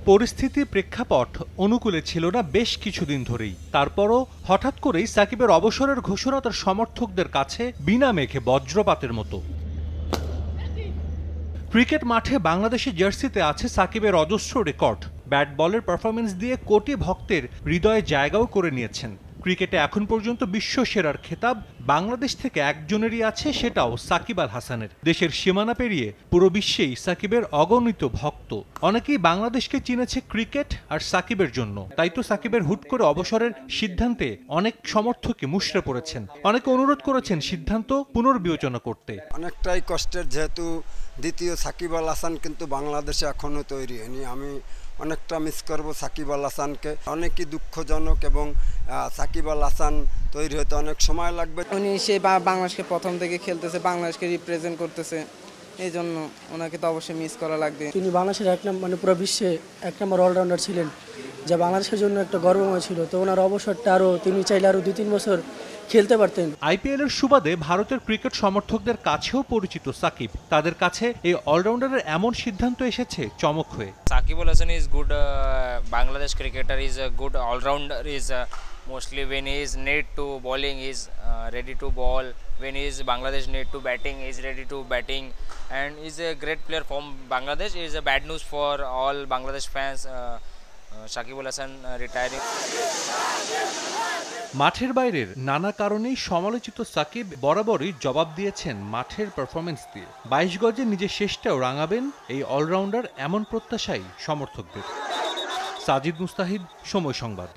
পরিস্থিতি প্রেক্ষাপট অনুকূলে ছিল না বেশ কিছুদিন ধরেই। তারপরও হঠাৎ করেই সাকিবের অবসরের ঘোষণা তার সমর্থকদের কাছে বিনা মেঘে বজ্রপাতের মতো। ক্রিকেট মাঠে বাংলাদেশের জার্সিতে আছে সাকিবের অজস্র রেকর্ড। ব্যাট বলের পারফরমেন্স দিয়ে কোটি ভক্তের হৃদয়ে জায়গাও করে নিয়েছেন। ক্রিকেটে এখন পর্যন্ত বিশ্ব সেরার খেতাব বাংলাদেশ থেকে একজনেরই আছে, সেটাও সাকিব আল হাসানের। দেশের সীমানা পেরিয়ে পুরো বিশ্বেই সাকিবের অগণিত ভক্ত। অনেকেই বাংলাদেশকে চিনেছে ক্রিকেট আর সাকিবের জন্য। তাই তো সাকিবের হুট করে অবসরের সিদ্ধান্তে অনেক সমর্থকই মুষড়ে পড়েছেন। অনেকে অনুরোধ করেছেন সিদ্ধান্ত পুনর্বিবেচনা করতে। অনেকটাই কষ্টের, যেহেতু দ্বিতীয় সাকিব আল হাসান কিন্তু বাংলাদেশে এখনও তৈরি হয়নি। আমি অনেকটা মিস করব সাকিব আল হাসানকে। অনেকই দুঃখজনক, এবং সাকিব আল হাসান তৈরি হতে অনেক সময় লাগবে। উনি সে বাংলাদেশকে প্রথম থেকে খেলতেছে, বাংলাদেশকে রিপ্রেজেন্ট করতেছে, এই জন্য ওনাকে তো অবশ্যই মিস করা লাগবে। তিনি বাংলাদেশের পুরো বিশ্বে এক নম্বর অলরাউন্ডার ছিলেন, যা বাংলাদেশের জন্য একটা গর্বময় ছিল। তো ওনার অবসরটা তিনি চাইলে আরও 2-3 বছর খেলতে পারতেন। আইপিএল এর সুবাদে ভারতের ক্রিকেট সমর্থকদের কাছেও পরিচিত সাকিব। তাদের কাছে এই অলরাউন্ডারের এমন সিদ্ধান্ত এসেছে চমক হয়ে। Shakib Al Hasan is good Bangladesh cricketer, is a good all-rounder, is mostly when he is need to bowling he is ready to bowl, when he is Bangladesh need to batting he is ready to batting, and is a great player from Bangladesh. Is a bad news for all Bangladesh fans. Shakib Al Hasan retiring. মাঠের বাইরের নানা কারণেই সমালোচিত সাকিব বরাবরই জবাব দিয়েছেন মাঠের performance দিয়ে। 22 গজে নিজের শেষটাও রাঙাবেন এই অলরাউন্ডার, এমন প্রত্যাশাই সমর্থকদের। সাজিদ মুস্তাহিদ, সময় সংবাদ।